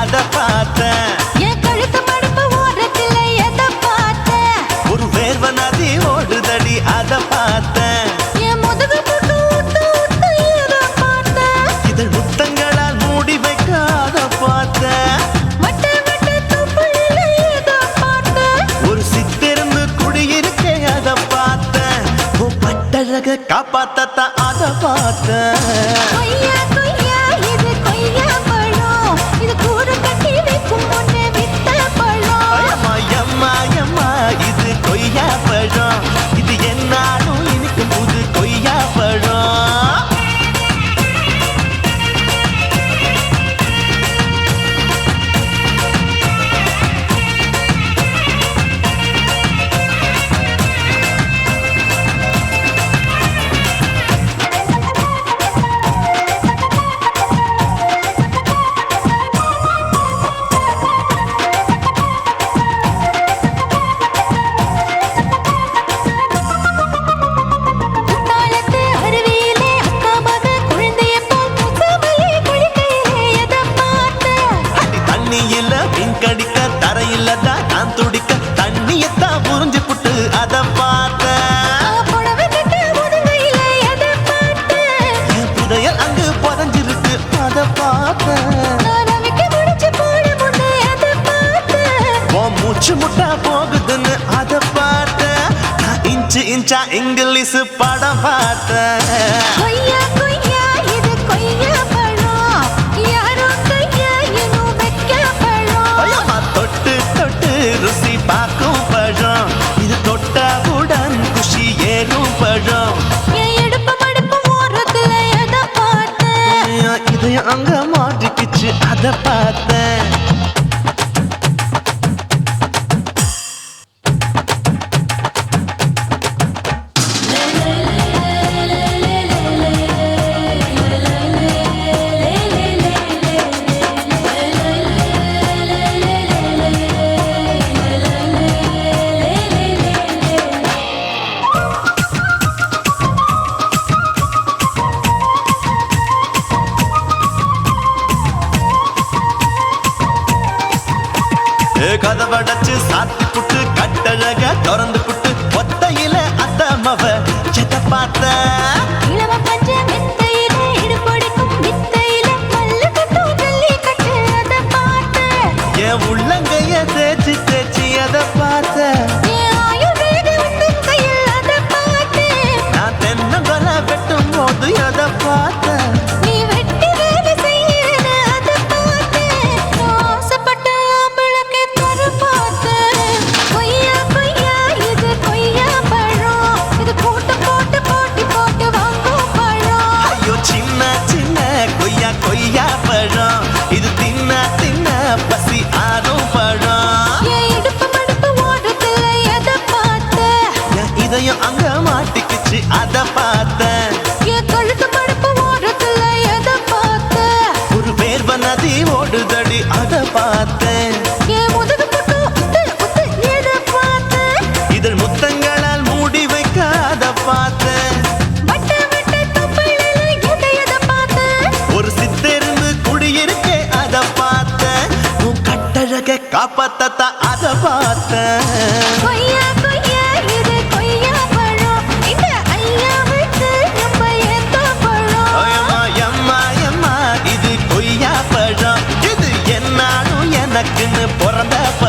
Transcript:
அத பார்த்தேன். என் கழுத்து மடுப்பு ஓரத்துல எதை பார்த்தேன்? ஒரு வேர்வ நதி ஓடுதடி அத பார்த்தேன். என் முதுகு போட்டு ஊத்து ஊத்து எதை பார்த்தேன்? இதழ் முத்தங்களால் மூடி வைக்க அத பார்த்தேன். வட்ட வட்ட தொப்புளில எதை பார்த்தேன்? ஒரு சித்திருந்து குடியிருக்கே அத பார்த்தேன். உன் பட்டழக காப்பாத்தத்தான் அத பார்த்தேன். கொய்யா கொய்யா இது கொய்யா பழம், இது கூடு கட்டி வைக்கும் முன்னே வித்த பழம். அம்மா எம்மா எம்மா இது கொய்யா பழம். இது என்னாலும் இனிக்கும் புது கொய்யா பழம். குத்தாலத்து அருவியிலே அக்கா மக குழந்தைய போல் முகமலே குளிக்கையிலே எதை பார்த்தேன்? அடி தண்ணியில மீன் கடிக்க தரையில தான் நான் துடிக்க தண்ணியத்தான் புரிஞ்சு புட்டு அத பார்த்தேன். புடவை கட்ட முதுகையிலே எதை பார்த்தேன்? என் புதையல் அங்கு புதஞ்சிருக்கு அத பார்த்தேன். நான் அவிக்க முடிச்சு போட முன்னே எதை பார்த்தேன்? உன் மூச்சு முட்டா போகுதுன்னு அத பார்த்தேன். நான் இன்ச்சு இன்ச்சா இங்கிலீஷ் படம் பார்த்தேன். கொய்யா கொய்யா இது கொய்யா பழம், யாரோ கையா இன்னும் வைக்க பழம். ஐயம்மா தொட்டு தொட்டு ருசி பார்க்கும் பழம். இது தொட்டாவுடன் குஷி ஏறும் பழம். என் இடுப்பு மடுப்பு ஓரத்துல எதை பார்த்தேன்? என் இதயம் அங்க மாட்டிக்கிச்சு அத பார்த்தேன். கதவடைச்சு சாத்தி புட்டு கட்டழக திறந்து புட்டு ஒத்தையில அத்தமவ எதை பார்த்தேன். இளவ பஞ்ச மெத்தையிலே இடுப்பொடிக்கும் வித்தையிலே மல்லு கட்டும் ஜல்லி கட்டு அதை பார்த்தேன். என் உள்ளங்கைய தேய்ச்சி தேய்ச்சி எதை பார்த்தேன். என் ஆயுர்வேத உந்தன் கையில் அதை பார்த்தேன். நான் தென்னங்கொலை வெட்டும் போது எதை பார்த்தேன். நீ வெட்டி வேலை செய்யறேன்னு அதை பார்த்தேன். நான் ஆசைப்பட்ட ஆம்பளுக்கு தர பார்த்தேன். கொய்யா கொய்யா இது கொய்யா பழம், இது போட்டு போட்டு போட்டி போட்டு வாங்கும் பழம். ஐயோ சின்ன சின்ன கொய்யா கொய்யா பழம். இது தின்ன தின்ன பசி ஆறும் பழம். என் இடுப்பு மடுப்பு ஓரத்துல எதை பார்த்தேன்? என் இதயம் அங்க மாட்டிக்கிச்சு அத பார்த்தேன். என் கழுத்து மடுப்பு ஓரத்துல எதை பார்த்தேன்? ஒரு வேர்வ நதி ஓடுதடி அத பார்த்தேன். என் முதுகு போட்டு உத்து உத்து எதை பார்த்தேன்? இதழ் முத்தங்களால் மூடி வைக்க அத பார்த்தேன். வட்ட வட்ட தொப்புளில எதை பார்த்தேன்? ஒரு சித்திருந்து குடியிருக்கே அத பார்த்தேன். உன் கட்டழக காப்பாத்தத்தான் அத பார்த்தேன். கொய்யா கொய்யா இது கொய்யா பழம், இந்த ஐயாவுக்கு நம்ம ஏத்த பழம். ஐயம்மா எம்மா எம்மா இது கொய்யா பழம். இது என்னாலும் எனக்குன்னு பிறந்த பழம்.